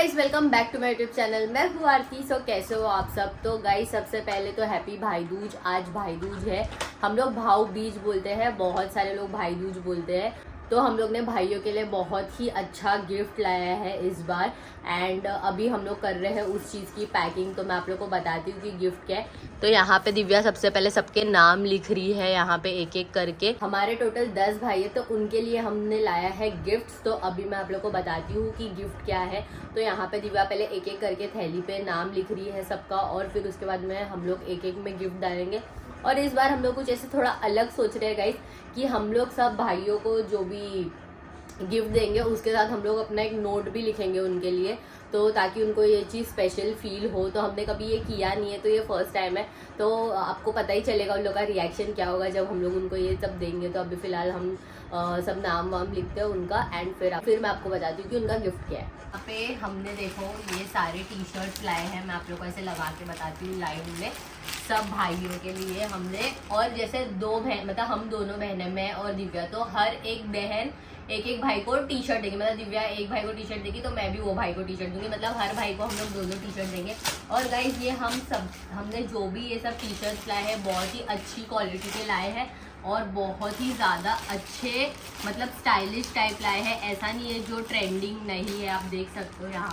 Guys welcome back to my YouTube channel. मैं हूँ आरती। सो कैसे हो आप सब। तो गाइस सबसे पहले तो हैप्पी भाई दूज। आज भाई दूज है। हम लोग भाव बीज बोलते हैं, बहुत सारे लोग भाई दूज बोलते हैं। तो हम लोग ने भाइयों के लिए बहुत ही अच्छा गिफ्ट लाया है इस बार। एंड अभी हम लोग कर रहे हैं उस चीज़ की पैकिंग। तो मैं आप लोग को बताती हूँ कि गिफ्ट क्या है। तो यहाँ पे दिव्या सबसे पहले सबके नाम लिख रही है, यहाँ पे एक एक करके। हमारे टोटल 10 भाई है, तो उनके लिए हमने लाया है गिफ्ट्स। तो अभी मैं आप लोग को बताती हूँ कि गिफ्ट क्या है। तो यहाँ पे दिव्या पहले एक एक करके थैली पे नाम लिख रही है सबका, और फिर उसके बाद में हम लोग एक एक में गिफ्ट डालेंगे। और इस बार हम लोग कुछ ऐसे थोड़ा अलग सोच रहे हैं गाइस, कि हम लोग सब भाइयों को जो भी गिफ्ट देंगे उसके साथ हम लोग अपना एक नोट भी लिखेंगे उनके लिए, तो ताकि उनको ये चीज़ स्पेशल फील हो। तो हमने कभी ये किया नहीं है, तो ये फर्स्ट टाइम है। तो आपको पता ही चलेगा उन लोग का रिएक्शन क्या होगा जब हम लोग उनको ये सब देंगे। तो अभी फ़िलहाल हम सब नाम वाम लिखते हैं उनका, एंड फिर मैं आपको बताती हूँ कि उनका गिफ्ट क्या है। यहाँ पे हमने देखो ये सारे टी शर्ट्स लाए हैं। मैं आप लोग को ऐसे लगा के बताती हूँ लाइव में। सब भाइयों के लिए हमने, और जैसे दो बहन मतलब हम दोनों बहनें, मैं और दिव्या, तो हर एक बहन एक एक भाई को टी शर्ट देगी। मतलब दिव्या एक भाई को टी शर्ट देगी तो मैं भी वो भाई को टी शर्ट दूंगी। मतलब हर भाई को हम लोग दोनों टी शर्ट देंगे। और गाइस ये हमने जो भी ये सब टी शर्ट्स लाए हैं बहुत ही अच्छी क्वालिटी के लाए हैं, और बहुत ही ज़्यादा अच्छे मतलब स्टाइलिश टाइप लाए हैं। ऐसा नहीं है जो ट्रेंडिंग नहीं है, आप देख सकते हो।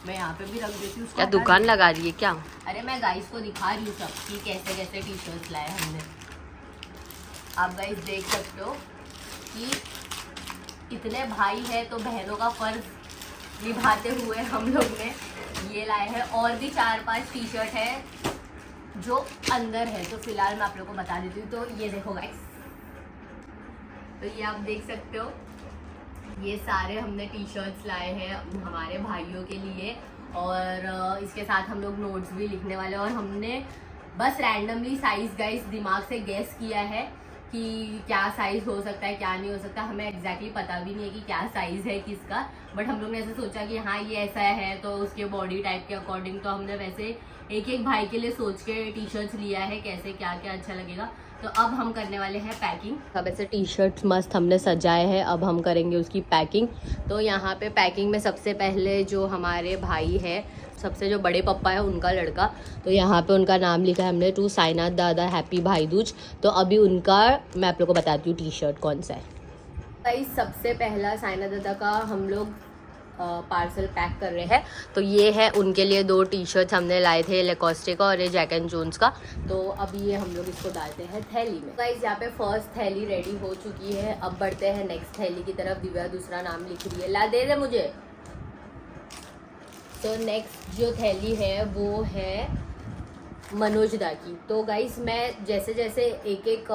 मैं यहाँ पे भी रख देती हूँ। क्या दुकान लगा रही है क्या? अरे मैं गाइस को दिखा रही हूँ सब कि कैसे कैसे टी शर्ट्स लाए हमने। आप गाइस देख सकते हो कि इतने भाई है तो बहनों का फर्ज निभाते हुए हम लोग ने ये लाए हैं। और भी 4-5 टी शर्ट है जो अंदर है, तो फिलहाल मैं आप लोग को बता देती हूँ। तो ये देखो गाइस, तो ये आप देख सकते हो, ये सारे हमने टी शर्ट्स लाए हैं हमारे भाइयों के लिए। और इसके साथ हम लोग नोट्स भी लिखने वाले हैं। और हमने बस रैंडमली साइज गाइस दिमाग से गेस किया है कि क्या साइज़ हो सकता है क्या नहीं हो सकता। हमें एग्जैक्टली पता भी नहीं है कि क्या साइज़ है किसका, बट हम लोग ने ऐसे सोचा कि हाँ ये ऐसा है, तो उसके बॉडी टाइप के अकॉर्डिंग तो हमने वैसे एक एक भाई के लिए सोच के टी शर्ट्स लिया है, कैसे क्या क्या अच्छा लगेगा। तो अब हम करने वाले हैं पैकिंग। अब ऐसे टी शर्ट्स मस्त हमने सजाए हैं, अब हम करेंगे उसकी पैकिंग। तो यहाँ पे पैकिंग में सबसे पहले जो हमारे भाई है, सबसे जो बड़े पप्पा है उनका लड़का, तो यहाँ पे उनका नाम लिखा है हमने, टू साइनाथ दादा हैप्पी भाई दूज। तो अभी उनका मैं आप लोग को बताती हूँ टी शर्ट कौन सा है। भाई सबसे पहला साइनाथ दादा का हम लोग पार्सल पैक कर रहे हैं। तो ये है उनके लिए 2 टी शर्ट्स हमने लाए थे, लेकोस्टे का और ये जैक एंड जोन्स का। तो अभी ये हम लोग इसको डालते हैं थैली में। गाइस यहाँ पे फर्स्ट थैली रेडी हो चुकी है। अब बढ़ते हैं नेक्स्ट थैली की तरफ। दिव्या दूसरा नाम लिख रही है, ला दे मुझे। तो नेक्स्ट जो थैली है वो है मनोज दा की। तो गाइस मैं जैसे जैसे एक एक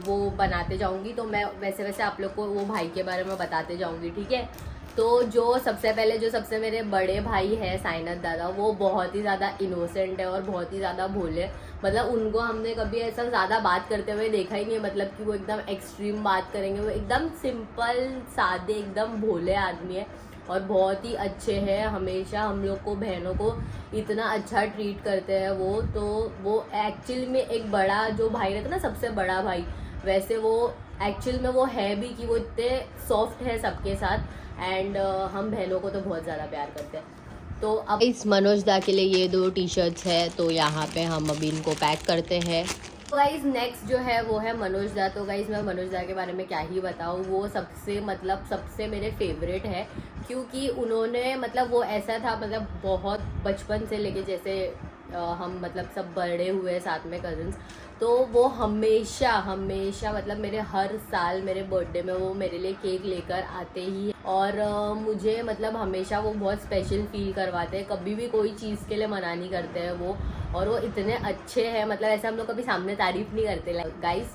वो बनाते जाऊंगी, तो मैं वैसे वैसे आप लोग को वो भाई के बारे में बताते जाऊंगी, ठीक है। तो जो सबसे पहले जो सबसे मेरे बड़े भाई है साइनाथ दादा, वो बहुत ही ज़्यादा इनोसेंट है और बहुत ही ज़्यादा भोले। मतलब उनको हमने कभी ऐसा ज़्यादा बात करते हुए देखा ही नहीं है, मतलब कि वो एकदम एक्सट्रीम बात करेंगे। वो एकदम सिंपल सादे एकदम भोले आदमी है और बहुत ही अच्छे हैं। हमेशा हम लोग को बहनों को इतना अच्छा ट्रीट करते हैं वो। तो वो एक्चुअल में एक बड़ा जो भाई रहता है ना, सबसे बड़ा भाई, वैसे वो एक्चुअल में वो है भी कि वो इतने सॉफ्ट है सबके साथ। एंड हम बहनों को तो बहुत ज़्यादा प्यार करते हैं। तो अब इस मनोज दा के लिए ये 2 टी शर्ट्स है, तो यहाँ पे हम अभी इनको पैक करते हैं। तो गाइज नेक्स्ट जो है वो है मनोज दा। तो गाइज मैं मनोज दा के बारे में क्या ही बताऊँ, वो सबसे मेरे फेवरेट है। क्योंकि उन्होंने मतलब वो ऐसा था, मतलब बहुत बचपन से लेके जैसे हम मतलब सब बड़े हुए साथ में कजन्स, तो वो हमेशा मतलब मेरे हर साल मेरे बर्थडे में वो मेरे लिए केक लेकर आते ही। और मुझे मतलब हमेशा वो बहुत स्पेशल फील करवाते हैं। कभी भी कोई चीज़ के लिए मना नहीं करते हैं वो। और वो इतने अच्छे हैं, मतलब ऐसे हम लोग कभी सामने तारीफ़ नहीं करते गाइस,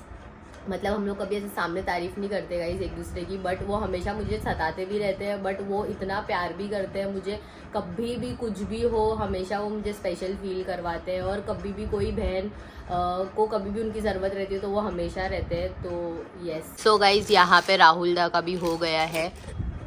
मतलब हम लोग कभी ऐसे सामने तारीफ़ नहीं करते गाइस एक दूसरे की। बट वो हमेशा मुझे सताते भी रहते हैं, बट वो इतना प्यार भी करते हैं मुझे। कभी भी कुछ भी हो हमेशा वो मुझे स्पेशल फील करवाते हैं। और कभी भी कोई बहन को कभी भी उनकी ज़रूरत रहती है तो वो हमेशा रहते हैं। तो यस। सो गाइस यहाँ पे राहुल दा का भी हो गया है।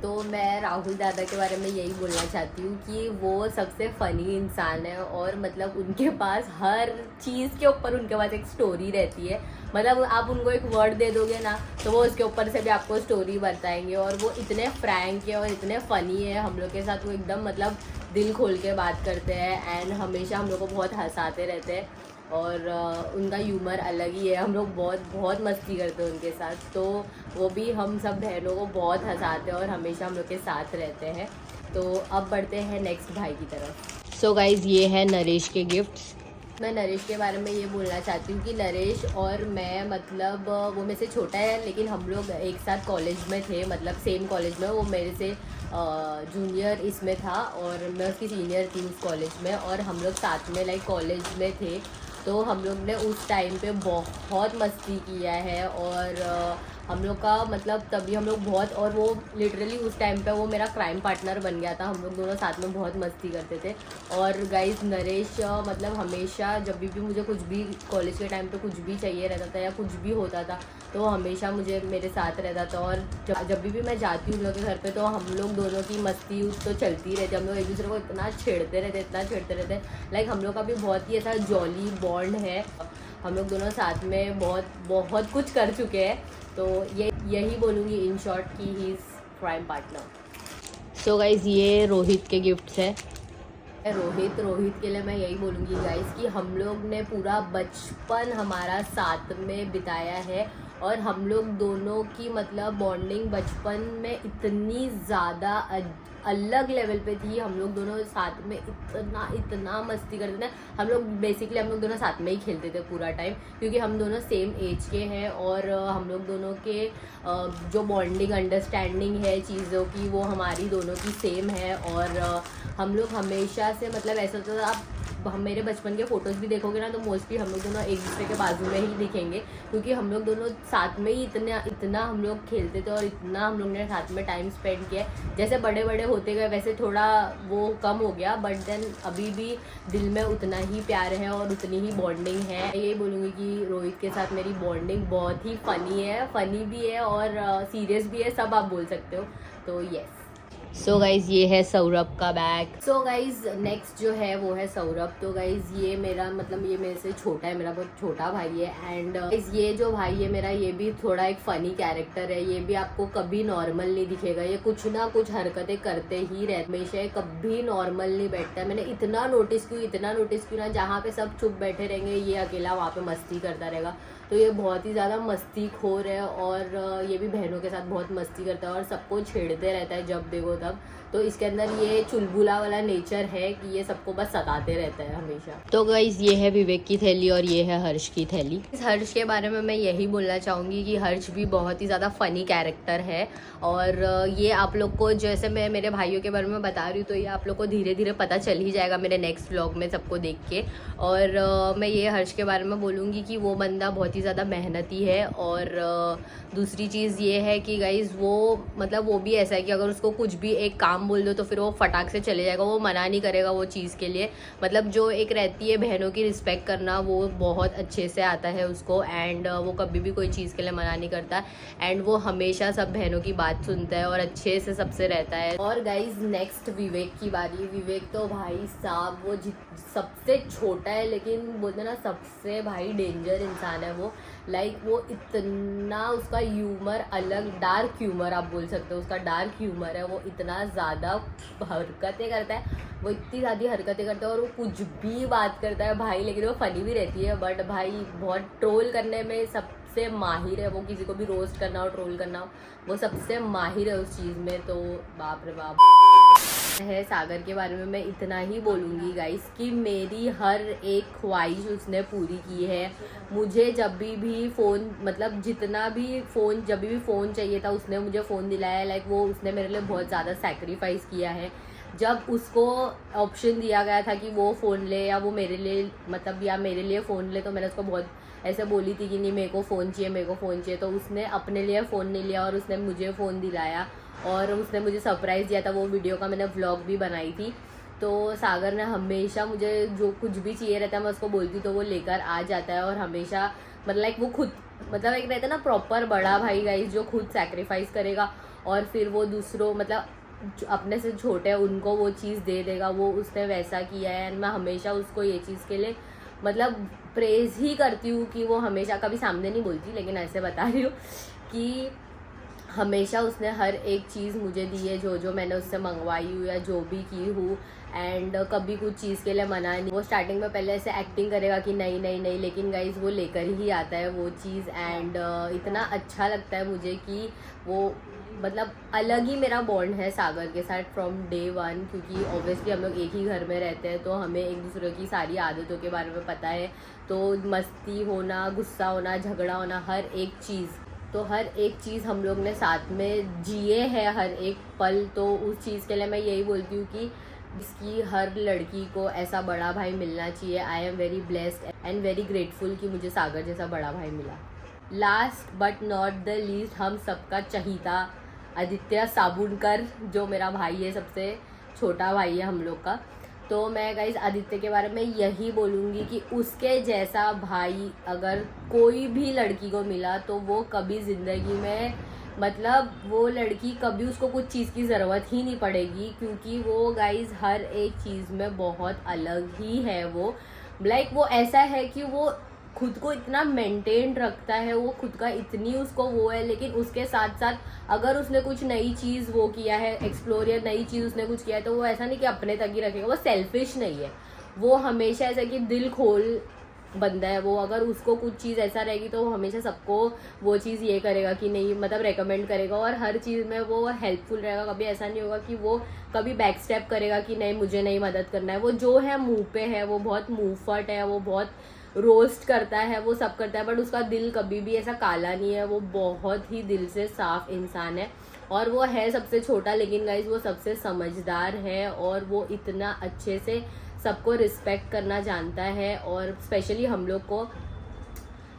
तो मैं राहुल दादा के बारे में यही बोलना चाहती हूँ कि वो सबसे फ़नी इंसान है और मतलब उनके पास हर चीज़ के ऊपर उनके पास एक स्टोरी रहती है। मतलब आप उनको एक वर्ड दे दोगे ना तो वो उसके ऊपर से भी आपको स्टोरी बताएंगे और वो इतने फ्रैंक है और इतने फ़नी है हम लोग के साथ। वो एकदम मतलब दिल खोल के बात करते हैं एंड हमेशा हम लोग को बहुत हंसाते रहते हैं और उनका ह्यूमर अलग ही है। हम लोग बहुत बहुत मस्ती करते हैं उनके साथ, तो वो भी हम सब बहनों को बहुत हंसाते हैं और हमेशा हम लोग के साथ रहते हैं। तो अब बढ़ते हैं नेक्स्ट भाई की तरफ। सो गाइज़ ये है नरेश के गिफ्ट्स। मैं नरेश के बारे में ये बोलना चाहती हूँ कि नरेश और मैं मतलब वो मेरे से छोटा है लेकिन हम लोग एक साथ कॉलेज में थे, मतलब सेम कॉलेज में। वो मेरे से जूनियर इसमें था और मैं उसकी सीनियर थी उस कॉलेज में और हम लोग साथ में लाइक कॉलेज में थे। तो हम लोग ने उस टाइम पे बहुत मस्ती किया है और हम लोग का मतलब तभी हम लोग बहुत, और वो लिटरली उस टाइम पे वो मेरा क्राइम पार्टनर बन गया था। हम लोग दोनों साथ में बहुत मस्ती करते थे। और गाइस नरेश मतलब हमेशा जब भी मुझे कुछ भी कॉलेज के टाइम पे कुछ भी चाहिए रहता था या कुछ भी होता था तो वो हमेशा मुझे मेरे साथ रहता था। और जब भी मैं जाती हूँ उन लोगों के घर पे तो हम लोग दोनों की मस्ती तो चलती रहती है। हम लोग एक दूसरे को इतना छेड़ते रहते लाइक हम लोग का भी बहुत ही ऐसा जॉली बॉन्ड है। हम लोग दोनों साथ में बहुत कुछ कर चुके हैं। तो यही बोलूँगी इन शॉर्ट कि he is crime partner. So guys ये रोहित के गिफ्ट्स है। रोहित के लिए मैं यही बोलूँगी गाइस कि हम लोग ने पूरा बचपन हमारा साथ में बिताया है और हम लोग दोनों की मतलब बॉन्डिंग बचपन में इतनी ज़्यादा अलग लेवल पे थी। हम लोग दोनों साथ में इतना मस्ती करते थे। हम लोग दोनों साथ में ही खेलते थे पूरा टाइम क्योंकि हम दोनों सेम एज के हैं और हम लोग दोनों के जो बॉन्डिंग अंडरस्टैंडिंग है चीज़ों की वो हमारी दोनों की सेम है। और हम लोग हमेशा से मतलब ऐसा होता था, आप मेरे बचपन के फ़ोटोज़ भी देखोगे ना तो मोस्टली हम लोग दोनों एक दूसरे के बाजू में ही दिखेंगे क्योंकि हम लोग दोनों साथ में ही इतना हम लोग खेलते थे और इतना हम लोग ने साथ में टाइम स्पेंड किया। जैसे बड़े बड़े होते गए वैसे थोड़ा वो कम हो गया बट देन अभी भी दिल में उतना ही प्यार है और उतनी ही बॉन्डिंग है। यही बोलूँगी कि रोहित के साथ मेरी बॉन्डिंग बहुत ही फ़नी भी है और सीरियस भी है, सब आप बोल सकते हो। तो येस। सो गाइज़ ये है सौरभ का बैग। सो गाइज़ नेक्स्ट जो है वो है सौरभ। तो गाइज़ ये मेरा मतलब ये मेरे से छोटा है, मेरा बहुत छोटा भाई है। एंड ये जो भाई है मेरा ये भी थोड़ा एक फ़नी कैरेक्टर है। ये भी आपको कभी नॉर्मल नहीं दिखेगा, ये कुछ ना कुछ हरकतें करते ही रहते, हमेशा ये कभी नॉर्मल नहीं बैठता है। मैंने इतना नोटिस किया ना, जहाँ पे सब चुप बैठे रहेंगे ये अकेला वहाँ पे मस्ती करता रहेगा। तो ये बहुत ही ज़्यादा मस्तीखोर है और ये भी बहनों के साथ बहुत मस्ती करता है और सबको छेड़ते रहता है जब देखो तब। तो इसके अंदर ये चुलबुला वाला नेचर है कि ये सबको बस सताते रहता है हमेशा। तो गाइस ये है विवेक की थैली और ये है हर्ष की थैली। इस हर्ष के बारे में मैं यही बोलना चाहूँगी कि हर्ष भी बहुत ही ज़्यादा फ़नी कैरेक्टर है और ये आप लोग को जैसे मैं मेरे भाइयों के बारे में बता रही हूँ तो ये आप लोग को धीरे धीरे पता चल ही जाएगा मेरे नेक्स्ट व्लॉग में सबको देख के। और मैं ये हर्ष के बारे में बोलूँगी कि वो बंदा बहुत ही ज़्यादा मेहनती है। और दूसरी चीज़ ये है कि गाइज़ वो मतलब वो भी ऐसा है कि अगर उसको कुछ भी एक काम बोल दो तो फिर वो फटाक से चले जाएगा, वो मना नहीं करेगा वो चीज़ के लिए। मतलब जो एक रहती है बहनों की रिस्पेक्ट करना वो बहुत अच्छे से आता है उसको। एंड वो कभी भी कोई चीज़ के लिए मना नहीं करता एंड वो हमेशा सब बहनों की बात सुनता है और अच्छे से सबसे रहता है। और गाइज नेक्स्ट विवेक की बारी। विवेक तो भाई साहब वो सबसे छोटा है लेकिन बोलते ना सबसे भाई डेंजर इंसान है वो। लाइक वो इतना उसका ह्यूमर अलग, डार्क ह्यूमर आप बोल सकते हो, उसका डार्क ह्यूमर है। वो इतना ज़्यादा हरकतें करता है, वो इतनी ज़्यादा हरकतें करता है और वो कुछ भी बात करता है भाई, लेकिन वो फनी भी रहती है। बट भाई बहुत ट्रोल करने में सबसे माहिर है वो, किसी को भी रोस्ट करना हो ट्रोल करना हो वो सबसे माहिर है उस चीज़ में। तो बाप रे बाप है। सागर के बारे में मैं इतना ही बोलूँगी गाइस कि मेरी हर एक ख्वाहिश उसने पूरी की है। मुझे जब भी फ़ोन मतलब जितना भी फ़ोन जब भी फ़ोन चाहिए था उसने मुझे फ़ोन दिलाया है। लाइक वो उसने मेरे लिए बहुत ज़्यादा सैक्रिफाइस किया है। जब उसको ऑप्शन दिया गया था कि वो फ़ोन ले या वो मेरे लिए मतलब या मेरे लिए फ़ोन ले तो मैंने उसको बहुत ऐसे बोली थी कि नहीं मेरे को फ़ोन चाहिए। तो उसने अपने लिए फ़ोन नहीं लिया और उसने मुझे फ़ोन दिलाया और उसने मुझे सरप्राइज़ दिया था। वो वीडियो का मैंने व्लॉग भी बनाई थी। तो सागर ने हमेशा मुझे जो कुछ भी चाहिए रहता है मैं उसको बोलती तो वो लेकर आ जाता है। और हमेशा मतलब लाइक वो खुद मतलब एक रहता है ना प्रॉपर बड़ा भाई गाइस जो खुद सैक्रिफाइस करेगा और फिर वो दूसरों मतलब अपने से छोटे हैं उनको वो चीज़ दे देगा, वो उसने वैसा किया है। एंड मैं हमेशा उसको ये चीज़ के लिए मतलब प्रेज़ ही करती हूँ कि वो हमेशा, कभी सामने नहीं बोलती लेकिन ऐसे बता रही हूँ कि हमेशा उसने हर एक चीज़ मुझे दी है, जो जो मैंने उससे मंगवाई हूँ या जो भी की हूँ। एंड कभी कुछ चीज़ के लिए मना नहीं। वो स्टार्टिंग में पहले ऐसे एक्टिंग करेगा कि नहीं नहीं नहीं, लेकिन गाइज वो लेकर ही आता है वो चीज़। एंड इतना अच्छा लगता है मुझे कि वो मतलब अलग ही मेरा बॉन्ड है सागर के साथ फ्रॉम डे वन, क्योंकि ऑब्वियसली हम लोग एक ही घर में रहते हैं तो हमें एक दूसरे की सारी आदतों के बारे में पता है। तो मस्ती होना, गुस्सा होना, झगड़ा होना, हर एक चीज़, तो हर एक चीज़ हम लोग ने साथ में जिए है, हर एक पल। तो उस चीज़ के लिए मैं यही बोलती हूँ कि इसकी हर लड़की को ऐसा बड़ा भाई मिलना चाहिए। I am very blessed and very grateful कि मुझे सागर जैसा बड़ा भाई मिला। Last but not the least, हम सबका चहीता आदित्य साबुनकर, जो मेरा भाई है, सबसे छोटा भाई है हम लोग का। तो मैं गाइज आदित्य के बारे में यही बोलूँगी कि उसके जैसा भाई अगर कोई भी लड़की को मिला तो वो कभी ज़िंदगी में मतलब वो लड़की कभी उसको कुछ चीज़ की ज़रूरत ही नहीं पड़ेगी, क्योंकि वो गाइज हर एक चीज़ में बहुत अलग ही है। वो लाइक वो ऐसा है कि वो खुद को इतना मेंटेन रखता है, वो खुद का इतनी उसको वो है, लेकिन उसके साथ साथ अगर उसने कुछ नई चीज़ वो किया है एक्सप्लोर, या नई चीज़ उसने कुछ किया है, तो वो ऐसा नहीं कि अपने तक ही रखेगा। वो सेल्फिश नहीं है, वो हमेशा ऐसा कि दिल खोल बंदा है वो। अगर उसको कुछ चीज़ ऐसा रहेगी तो वो हमेशा सबको वो चीज़ ये करेगा कि नहीं, मतलब रेकमेंड करेगा, और हर चीज़ में वो हेल्पफुल रहेगा। कभी ऐसा नहीं होगा कि वो कभी बैक स्टेप करेगा कि नहीं मुझे नहीं मदद करना है। वो जो है मुंह पे है, वो बहुत मुंहफट है, वो बहुत रोस्ट करता है, वो सब करता है, बट उसका दिल कभी भी ऐसा काला नहीं है। वो बहुत ही दिल से साफ इंसान है, और वो है सबसे छोटा, लेकिन गाइज वो सबसे समझदार है, और वो इतना अच्छे से सबको रिस्पेक्ट करना जानता है, और स्पेशली हम लोग को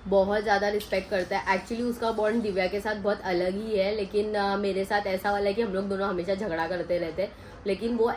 बहुत ज़्यादा रिस्पेक्ट करता है। एक्चुअली उसका बॉन्ड दिव्या के साथ बहुत अलग ही है, लेकिन मेरे साथ ऐसा वाला है कि हम लोग दोनों हमेशा झगड़ा करते रहते हैं, लेकिन वो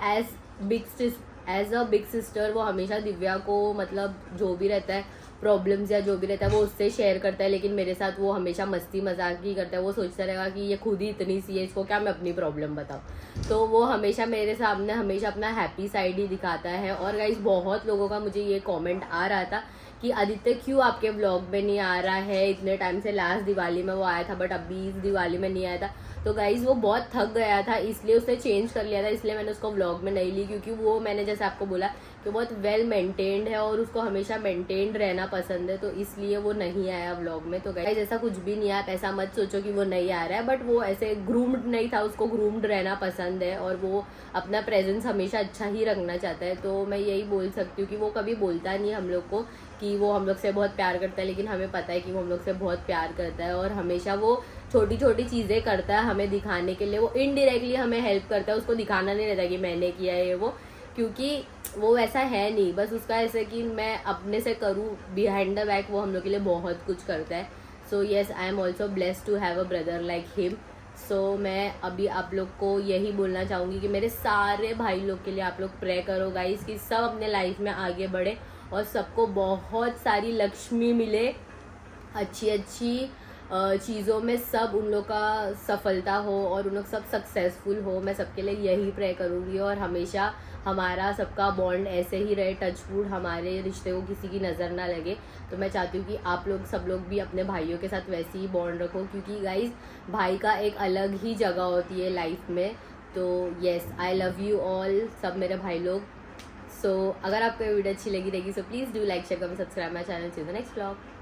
एज अ बिग सिस्टर वो हमेशा दिव्या को मतलब जो भी रहता है प्रॉब्लम्स या जो भी रहता है वो उससे शेयर करता है। लेकिन मेरे साथ वो हमेशा मस्ती मजाक ही करता है। वो सोचता रहेगा कि ये खुद ही इतनी सी है, इसको क्या मैं अपनी प्रॉब्लम बताऊँ। तो वो हमेशा मेरे सामने हमेशा अपना हैप्पी साइड ही दिखाता है। और गाइस बहुत लोगों का मुझे ये कमेंट आ रहा था कि आदित्य क्यों आपके ब्लॉग में नहीं आ रहा है, इतने टाइम से लास्ट दिवाली में वो आया था बट अभी इस दिवाली में नहीं आया था। तो गाइज़ वो बहुत थक गया था, इसलिए उसने चेंज कर लिया था, इसलिए मैंने उसको व्लॉग में नहीं ली, क्योंकि वो मैंने जैसे आपको बोला कि बहुत वेल मेंटेन्ड है और उसको हमेशा मेंटेन्ड रहना पसंद है, तो इसलिए वो नहीं आया व्लॉग में। तो गाइज़ ऐसा कुछ भी नहीं है, आप ऐसा मत सोचो कि वो नहीं आ रहा है, बट वो ऐसे ग्रूम्ड नहीं था, उसको ग्रूम्ड रहना पसंद है और वो अपना प्रेजेंस हमेशा अच्छा ही रखना चाहता है। तो मैं यही बोल सकती हूँ कि वो कभी बोलता नहीं हम लोग को कि वो हम लोग से बहुत प्यार करता है, लेकिन हमें पता है कि वो हम लोग से बहुत प्यार करता है, और हमेशा वो छोटी छोटी चीज़ें करता है हमें दिखाने के लिए। वो इनडायरेक्टली हमें हेल्प करता है, उसको दिखाना नहीं रहता कि मैंने किया है वो, क्योंकि वो वैसा है नहीं, बस उसका ऐसे कि मैं अपने से करूँ, बिहाइंड द बैक वो हम लोग के लिए बहुत कुछ करता है। So yes, I am also blessed to have a brother like him. So मैं अभी आप लोग को यही बोलना चाहूँगी कि मेरे सारे भाई लोग के लिए आप लोग प्रे करो गाइस, कि सब अपने लाइफ में आगे बढ़े और सबको बहुत सारी लक्ष्मी मिले, अच्छी अच्छी चीज़ों में सब उन लोग का सफलता हो और उन लोग सब सक्सेसफुल हो। मैं सबके लिए यही प्रे करूँगी, और हमेशा हमारा सबका बॉन्ड ऐसे ही रहे, टचवुड, हमारे रिश्ते को किसी की नज़र ना लगे। तो मैं चाहती हूँ कि आप लोग सब लोग भी अपने भाइयों के साथ वैसे ही बॉन्ड रखो, क्योंकि गाइज भाई का एक अलग ही जगह होती है लाइफ में। तो yes, I love you all, सब मेरे भाई लोग। सो अगर आपको ये वीडियो अच्छी लगी रहेगी so please do like, share, comment, subscribe my channel. See you the next vlog.